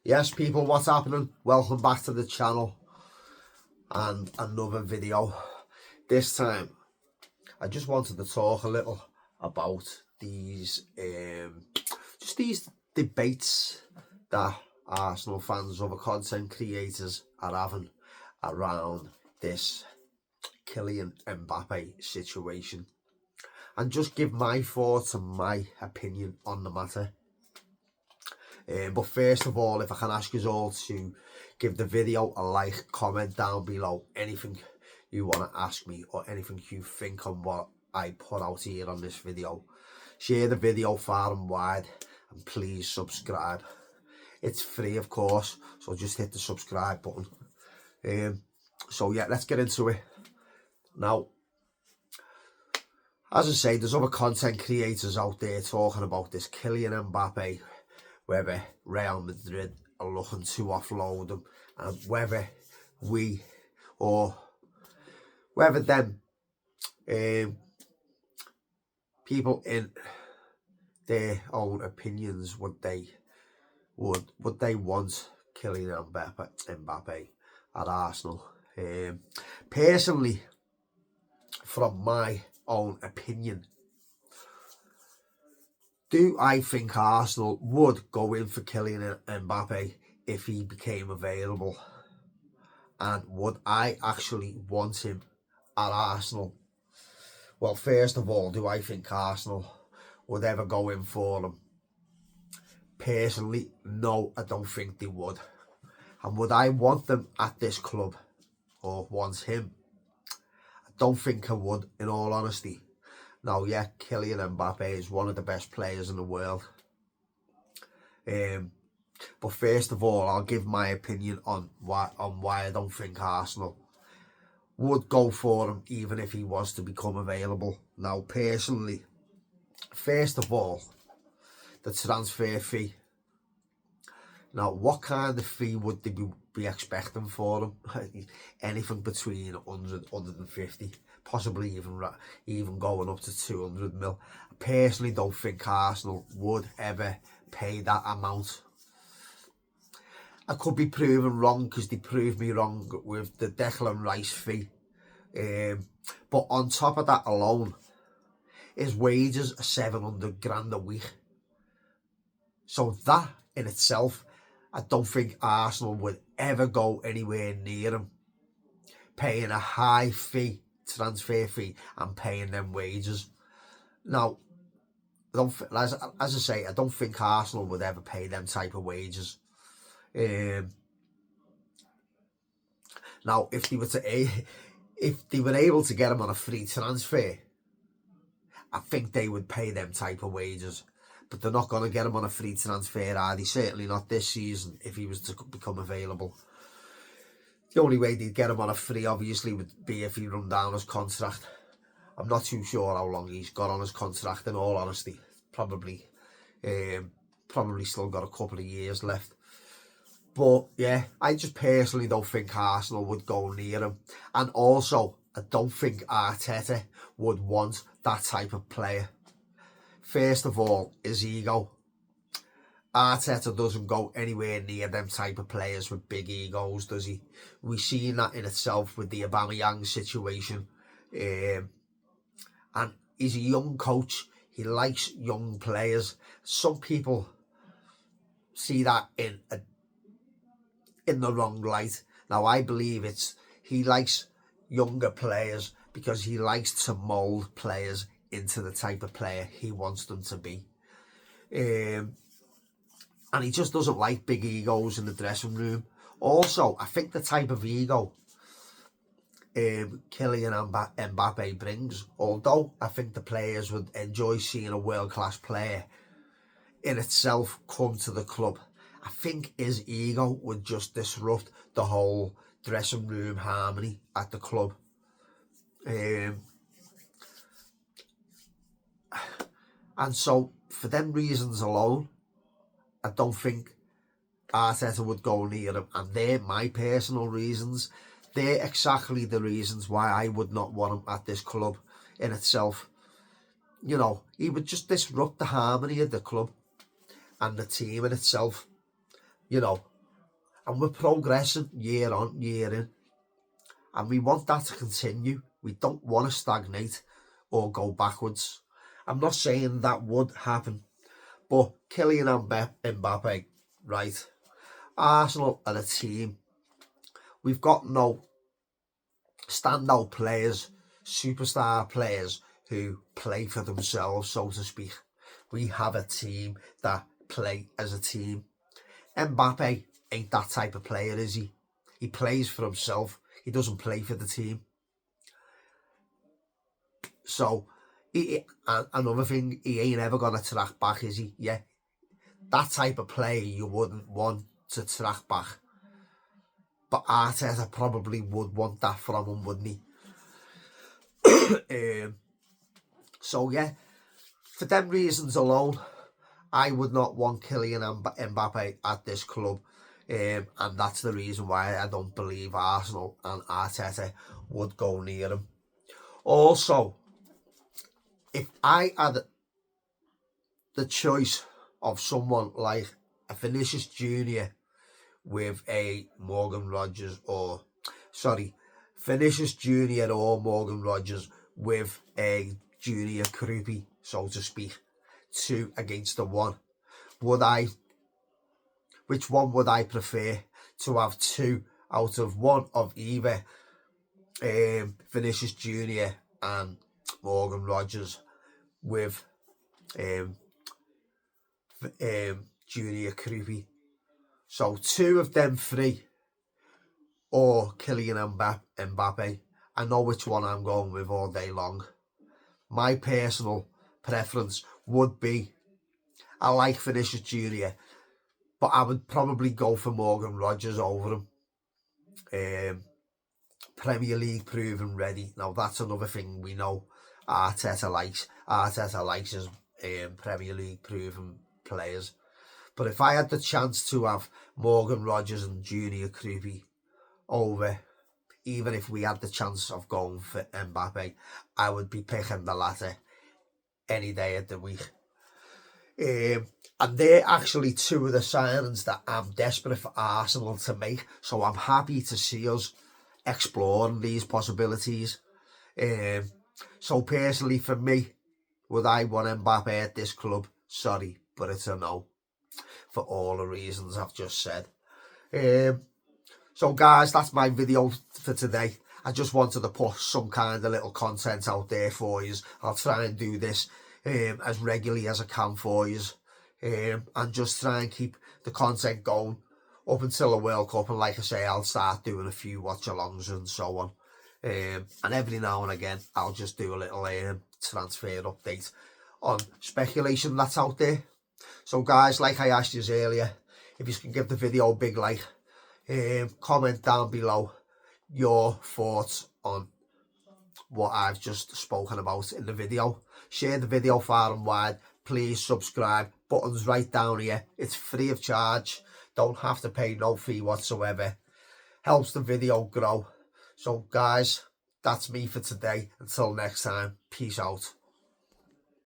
Yes, people, what's happening? Welcome back to the channel and another video. This time, I just wanted to talk a little about these, just these debates that Arsenal fans, other content creators are having around this Kylian Mbappe situation, and just give my thoughts and my opinion on the matter. But first of all, if I can ask you all to give the video a like, comment down below anything you want to ask me or anything you think on what I put out here on this video. Share the video far and wide, and please subscribe. It's free, of course, so just hit the subscribe button. So yeah, let's get into it. Now, as I say, there's other content creators out there talking about this Kylian Mbappe, whether Real Madrid are looking to offload them, and whether them people in their own opinions would they want Kylian Mbappe at Arsenal. Personally, from my own opinion, do I think Arsenal would go in for Kylian Mbappe if he became available? And would I actually want him at Arsenal? Well, first of all, do I think Arsenal would ever go in for him? Personally, no, I don't think they would. And would I want them at this club, or want him? I don't think I would, in all honesty. Now, yeah, Kylian Mbappe is one of the best players in the world. But first of all, I'll give my opinion on why I don't think Arsenal would go for him, even if he was to become available. Now, personally, first of all, the transfer fee. Now, what kind of fee would they be expecting for him? Anything between 100, 150, possibly even going up to 200 mil. I personally don't think Arsenal would ever pay that amount. I could be proven wrong, because they proved me wrong with the Declan Rice fee. But on top of that alone, his wages are 700 grand a week. So that in itself, I don't think Arsenal would ever go anywhere near him, paying a high fee, transfer fee, and paying them wages. Now, as I say, I don't think Arsenal would ever pay them type of wages. Now, if they were able to get him on a free transfer, I think they would pay them type of wages. But they're not going to get him on a free transfer, are they? Certainly not this season, if he was to become available. The only way they'd get him on a free, obviously, would be if he run down his contract. I'm not too sure how long he's got on his contract, in all honesty. Probably still got a couple of years left. But yeah, I just personally don't think Arsenal would go near him. And also, I don't think Arteta would want that type of player. First of all, his ego. Arteta doesn't go anywhere near them type of players with big egos, does he? We've seen that in itself with the Aubameyang situation. And he's a young coach. He likes young players. Some people see that in the wrong light. Now, I believe he likes younger players because he likes to mould players into the type of player he wants them to be. And he just doesn't like big egos in the dressing room. Also, I think the type of ego Kylian Mbappe brings, although I think the players would enjoy seeing a world-class player in itself come to the club, I think his ego would just disrupt the whole dressing room harmony at the club. And so, for them reasons alone, I don't think Arteta would go near him. And they're my personal reasons. They're exactly the reasons why I would not want him at this club in itself. You know, he would just disrupt the harmony of the club and the team in itself. You know, and we're progressing year on, year in, and we want that to continue. We don't want to stagnate or go backwards. I'm not saying that would happen, but Kylian Mbappe, right? Arsenal are a team. We've got no standout players, superstar players who play for themselves, so to speak. We have a team that play as a team. Mbappe ain't that type of player, is he? He plays for himself. He doesn't play for the team. So, another thing, he ain't ever going to track back, is he? Yeah, that type of player you wouldn't want to track back. But Arteta probably would want that from him, wouldn't he? So, yeah, for them reasons alone, I would not want Kylian Mbappe at this club. And that's the reason why I don't believe Arsenal and Arteta would go near him. Also, if I had the choice of someone like a Vinicius Junior with a Morgan Rogers, or Vinicius Junior or Morgan Rogers with a Junior Krupi, so to speak, 2 against the 1, which one would I prefer? To have 2 out of 1 of either Vinicius Junior and Morgan Rogers with Junior Krupi. So 2 of them 3 or Kylian Mbappe. I know which one I'm going with all day long. My personal preference would be, I like Vinicius Junior, but I would probably go for Morgan Rogers over him. Premier League proven ready. Now that's another thing we know Arteta likes. Arteta likes his Premier League proven players. But if I had the chance to have Morgan Rogers and Junior Krupi over, even if we had the chance of going for Mbappe, I would be picking the latter any day of the week. And they're actually 2 of the signings that I'm desperate for Arsenal to make. So I'm happy to see us exploring these possibilities. So personally for me, would I want Mbappe at this club? Sorry, but it's a no, for all the reasons I've just said. So guys, that's my video for today. I just wanted to put some kind of little content out there for you. I'll try and do this as regularly as I can for you, and just try and keep the content going up until the World Cup. And like I say, I'll start doing a few watch-alongs and so on, and every now and again I'll just do a little transfer update on speculation that's out there. So guys, like I asked you earlier, if you can give the video a big like, comment down below your thoughts on what I've just spoken about in the video. Share the video far and wide. Please subscribe. Buttons right down here. It's free of charge. Don't have to pay no fee whatsoever. Helps the video grow. So guys, that's me for today. Until next time, peace out.